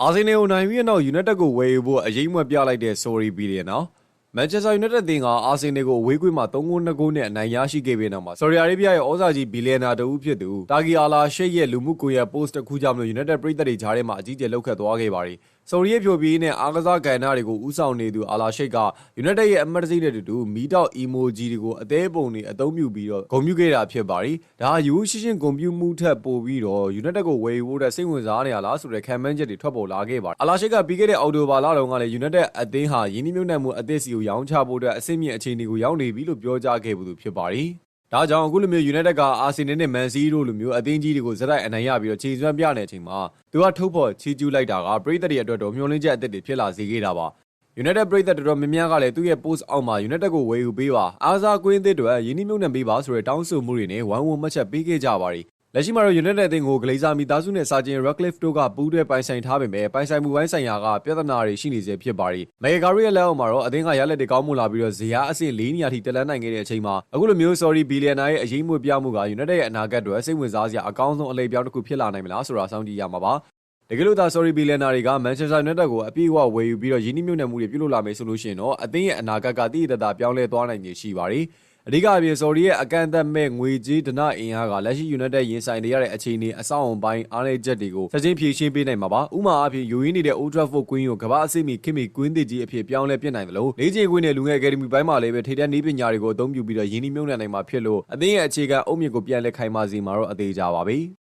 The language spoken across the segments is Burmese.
အာဆင်နယ်ကိုနိုင်ပြီးနောက်ယူနိုက်တက်ကိုဝယ်ယူဖို့အရေးမွက်ပြလိုက်တဲ့ Sorry Billionaire မန်ချက်စတာယူနိုက်တက်အသင်းကအာဆင်နယ်ကိုအဝေးကွင်းမှာ3-2နဲ့အနိုင်ရရှိခဲ့ပြီးနောက်မှာဆော်ဒီအာရေးဗျရဲ့ဩဇာကြီးဘီလီယံနာတဦးဖြစ်သူတာဂီအာလာရှိတ်ရဲ့လူမှုကွန်ရက် post တစ်ခုကြောင့်ယူနိုက်တက်ပရိသတ်တွေကြားထဲမှာအကြီးကျယ်လှုပ်ခတ်သွားခဲ့ပါတယ်။ဆော်ဒီရဲ့ဖြိုပြေးနဲ့အားကစားကဏ္ဍတွေကိုဦးဆောင်နေသူအာလာရှိတ်ကယူနိုက်တက်ရဲ့အမတ်တစိမ့်တဲ့တူမီတောက် emoji တွေကိုအသေးပုံတွေအသုံးပြုပြီးတော့ဂုဏ်ပြုခဲ့တာဖြစ်ပါတယ်။ဒါဟာယူရှင်းရှင်းဂုဏ်ပြုမှုထက်ပိုပြီးတော့ယူနိုက်တက်ကိုဝယ်ယူဖို့တဲ့စိတ်ဝင်စားနေရလားဆိုတဲ့ခံမှန်းချက်တွေထွက်ပေါ်လာခဲ့ပါတယ်။အာလာရှိတ်ကပြီးခဲ့တဲ့အောက်တိုဘာလတုန်းကလည်းယူနိုက်တက်အသင်းဟာယင်းနှိမ့်မြုပ်နှံမှုအသစ်စီကိုရောင်းချဖို့အတွက်အဆင့်မြင့်အခြေအနေကိုရောက်နေပြီလို့ပြောကြားခဲ့ဘူးဖြစ်ပါတယ်။ဒါကြောင့်အခုလိုမျိုးယူနိုက်တက်ကအာဆင်နယ်နဲ့မန်စီးတို့လိုမျိုးအသင်းကြီးတွေကိုဇက်တိုက်အနိုင်ရပြီးတော့ခြေစွမ်းပြနေတဲ့အချိန်မှာသူကထုတ်ဖော်ချီးကျူးလိုက်တာကပရိသတ်တွေအတွက်တော့မျှော်လင့်ချက်အသစ်တွေဖြစ်လာစေခဲ့တာပါ။ယူနိုက်တက်ပရိသတ်တော်တော်များများကလည်းသူ့ရဲ့ post အောက်မှာယူနိုက်တက်ကိုဝယ်ယူပေးပါအားစားကွင်းသစ်တွေယင်းနှိမ့်မြုပ်နှံပေးပါဆိုတဲ့တောင်းဆိုမှုတွေနဲ့ဝိုင်းဝန်းမှတ်ချက်ပေးခဲ့ကြပါတယ်။လက်ရှိမှာတော့ယူနိုက်တက်အသင်းကိုဂလေးဇာမီသားစုနဲ့စာကျင် Radcliffe တို့ကပူးတွဲပိုင်ဆိုင်ထားပေမဲ့ပိုင်ဆိုင်မှုပိုင်းဆိုင်ရာကပြဿနာတွေရှိနေစေဖြစ်ပါတယ်။မေဂါရီရဲ့လက်အောက်မှာတော့အသင်းကရလက်တွေကောင်းမွန်လာပြီးတော့ဇီယာအဆင့်4နေရာထိတက်လှမ်းနိုင်ခဲ့တဲ့အချိန်မှာအခုလိုမျိုး Sorry Billionaire ရဲ့အရေးမွေးပြမှုကယူနိုက်တက်ရဲ့အနာဂတ်တွေစိတ်ဝင်စားစရာအကောင်းဆုံးအလိပ်ပြောင်းတစ်ခုဖြစ်လာနိုင်မလားဆိုတာစောင့်ကြည့်ရမှာပါ။တကယ်လို့သာ Sorry Billionaire တွေကမန်ချက်စတာယူနိုက်တက်ကိုအပြည့်အဝဝယ်ယူပြီးတော့ယင်းနှိမ့်မြုပ်နှံမှုတွေပြုလုပ်လာမယ်ဆိုလို့ရှိရင်တော့အသင်းရဲ့အနာဂတ်ကတည်တည်တပြောင်းလဲသွားနိုင်ခြေရှိပါတယ်။အဓိကအပြင် Sorry ရဲ့အကန့်အသတ်မဲ့ငွေကြေးဒဏအင်အားကလက်ရှိ United ရင်ဆိုင်နေရတဲ့အခြေအနေအဆောက်အုံပိုင်းအားနည်းချက်တွေကိုချက်ချင်းဖြေရှင်းပေးနိုင်မှာပါ။ဥပမာအဖြစ်ယူရင်းနေတဲ့ Old Trafford ကွင်းကိုကမ္ဘာအဆင့်မီခင်မီကွင်းသစ်ကြီးအဖြစ်ပြောင်းလဲပြစ်နိုင်တယ်လို့လေးချိန်ကွင်းနဲ့လူငယ် Academy ပိုင်းမှာလည်းပဲထိပ်တန်းနည်းပညာတွေကိုအသုံးပြုပြီးတော့ယင်းနှိမ့်မြုပ်နှံနိုင်မှာဖြစ်လို့အသင်းရဲ့အခြေခံအုတ်မြစ်ကိုပြန်လည်ခိုင်မာစေမှာတော့အသေးကြပါပဲ။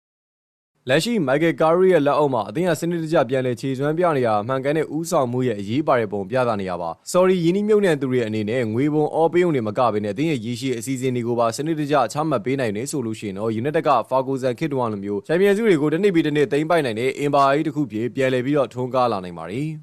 လက်ရှိမိုက်ကယ်ကာရီရဲ့လက်အောက်မှာအသင်းကစနစ်တကျပြန်လည်ခြေစွမ်းပြနေရအမှန်ကန်တဲ့ဥဆောင်မှုရဲ့အရေးပါတဲ့ပုံပြသနေရပါ။ Sorry ယင်းနှိမ့်မြုပ်နှံသူတွေအနေနဲ့ငွေပုံအော်ပေးုံတွေမကဘဲနဲ့အသင်းရဲ့ရည်ရှိအစီအစဉ်တွေကိုပါစနစ်တကျချမှတ်ပေးနိုင်တယ်ဆိုလို့ရှိရင်တော့ United က Ferguson ခေတ်တုန်းကလိုမျိုးချန်ပီယံစုတွေကိုတစ်နှစ်ပြီးတစ်နှစ်သိမ်းပိုက်နိုင်တဲ့အင်ပါကြီးတစ်ခုဖြစ်ပြန်လည်ပြီးတော့ထွန်းကားလာနိုင်ပါတယ်။